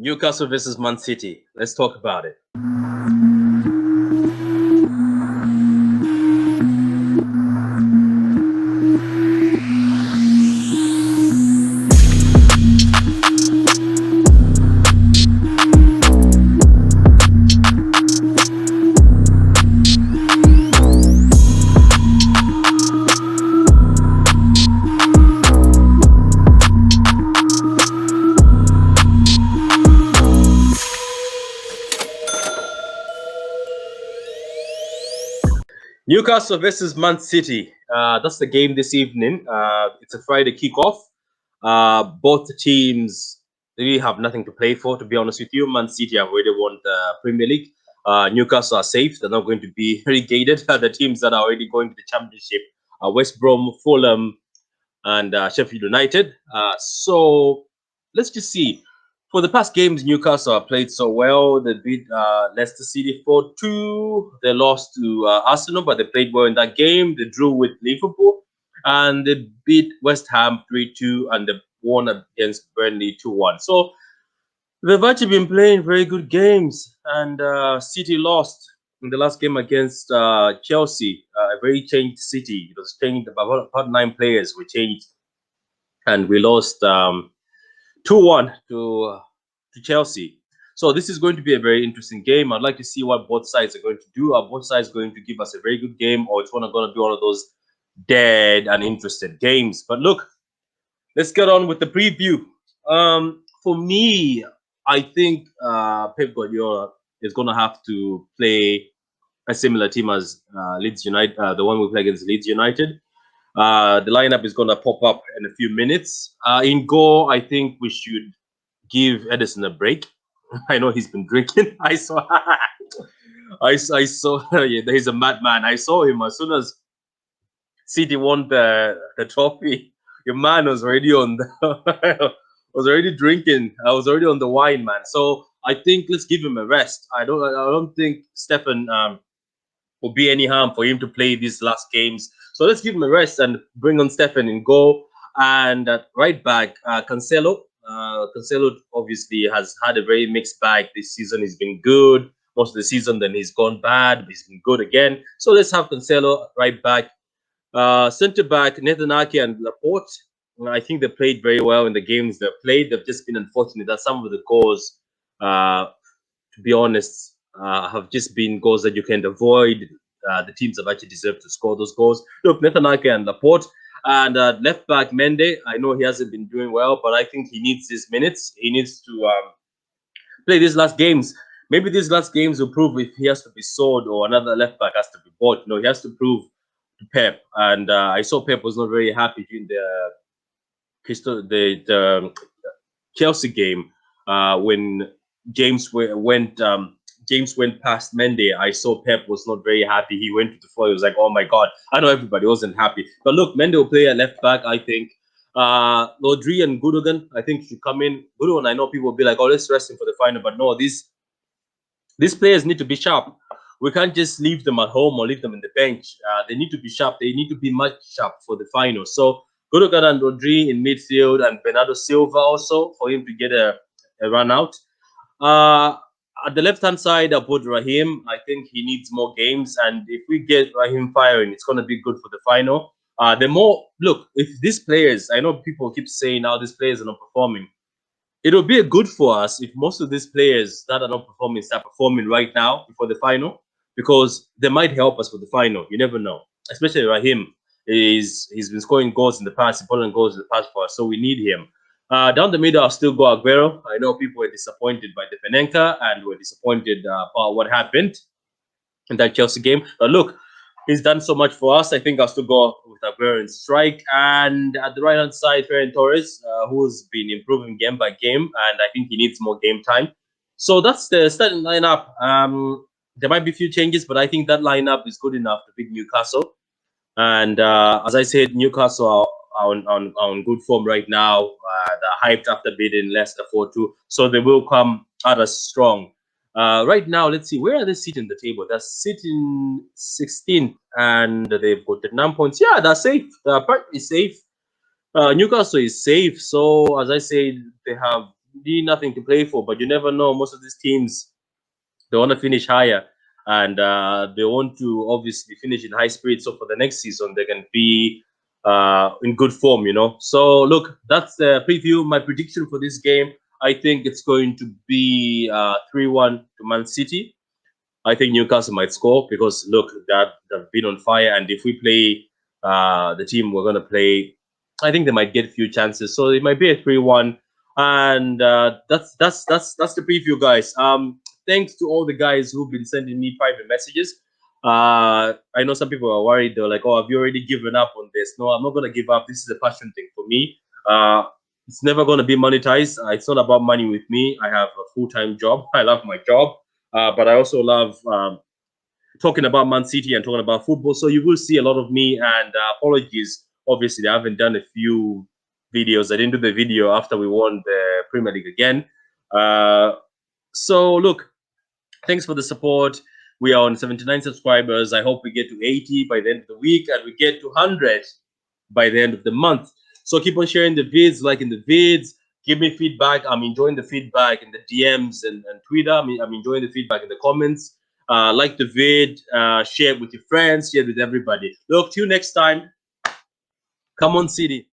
Newcastle versus Man City. Let's talk about it. Newcastle versus Man City. That's the game this evening. It's a Friday kickoff. Both teams really have nothing to play for, to be honest with you. Man City have already won the Premier League. Newcastle are safe. They're not going to be relegated. The teams that are already going to the Championship are West Brom, Fulham, and Sheffield United. So let's just see. For the past games, Newcastle have played so well. They beat Leicester City 4-2. They lost to Arsenal, but they played well in that game. They drew with Liverpool, and they beat West Ham 3-2, and they won against Burnley 2-1. So they've actually been playing very good games, and City lost in the last game against Chelsea. A very changed City. It was changed, about 9 players were changed, and we lost 2-1 to Chelsea. So this is going to be a very interesting game. I'd like to see what both sides are going to do. Are both sides going to give us a very good game, or it's going to be one of those dead and interested games? But look, let's get on with the preview. For me, I think Pep Guardiola is going to have to play a similar team as Leeds United, the one we play against Leeds United. The lineup is going to pop up in a few minutes. In goal, I think we should give Edison a break. I know he's been drinking. I saw, I saw. Yeah, he's a madman. I saw him as soon as City won the trophy. Your man was already on the was already drinking. I was already on the wine, man. So I think let's give him a rest. I don't think Stefan will be any harm for him to play these last games. So let's give him a rest and bring on Stefan in goal. And at right back, Cancelo. Cancelo obviously has had a very mixed bag this season. He's been good most of the season, then he's gone bad. He's been good again. So let's have Cancelo right back. Centre back, Nathan Ake and Laporte. I think they played very well in the games they've played. They've just been unfortunate that some of the goals, to be honest, have just been goals that you can avoid. The teams have actually deserved to score those goals. Look, Nathan Ake and Laporte. And left back Mende, I know he hasn't been doing well, but I think he needs his minutes. He needs to play these last games. Maybe these last games will prove if he has to be sold or another left back has to be bought. He has to prove to Pep. And I saw Pep was not very happy during the Chelsea game when James went past Mendy. I saw Pep was not very happy. He went to the floor. He was like, "Oh my god!" I know everybody wasn't happy, but look, Mendy will play at left back. I think Rodri and Gundogan, I think, should come in. Gundogan, I know people will be like, "Oh, let's rest him for the final," but no, these players need to be sharp. We can't just leave them at home or leave them in the bench. They need to be sharp. They need to be much sharp for the final. So Gundogan and Rodri in midfield, and Bernardo Silva also for him to get a run out. At the left-hand side, I put Raheem. I think he needs more games, and if we get Raheem firing, it's going to be good for the final. The more look, if these players, I know people keep saying now these players are not performing. It'll be a good for us if most of these players that are not performing start performing right now before the final, because they might help us for the final. You never know. Especially Raheem he's been scoring goals in the past, important goals in the past for us, so we need him. Down the middle, I'll still go Aguero. I know people were disappointed by the Penenka and were disappointed about what happened in that Chelsea game. But look, he's done so much for us. I think I'll still go with Aguero in strike. And at the right hand side, Ferran Torres, who's been improving game by game, and I think he needs more game time. So that's the starting lineup. There might be a few changes, but I think that lineup is good enough to beat Newcastle. And as I said, Newcastle are on good form right now. They're hyped after beating Leicester 4-2. So they will come out as strong. Right now, let's see, where are they sitting in the table? They're sitting 16th and they've got 9 points. Yeah, they're safe. They're apparently safe. Newcastle is safe. So, as I said, they have really nothing to play for. But you never know. Most of these teams, they want to finish higher, and they want to obviously finish in high spirits. So for the next season, they can be in good form, you know. So look, that's the preview. My prediction for this game, I think it's going to be 3-1 to Man City. I think Newcastle might score because look, that they've been on fire, and if we play the team we're gonna play, I think they might get a few chances. So it might be a 3-1, and that's the preview, guys. Thanks to all the guys who've been sending me private messages. I know some people are worried. They're like, "Oh, have you already given up on this?" No, I'm not gonna give up. This is a passion thing for me. Uh, it's never gonna be monetized. It's not about money with me. I have a full-time job. I love my job, but I also love talking about Man City and talking about football. So you will see a lot of me. And apologies, obviously, I haven't done a few videos. I didn't do the video after we won the Premier League again. Uh, so look, thanks for the support. We are on 79 subscribers. I hope we get to 80 by the end of the week, and we get to 100 by the end of the month. So keep on sharing the vids, liking the vids. Give me feedback. I'm enjoying the feedback in the DMs and Twitter. I'm enjoying the feedback in the comments. Like the vid, share it with your friends, share it with everybody. Look, till next time. Come on, City.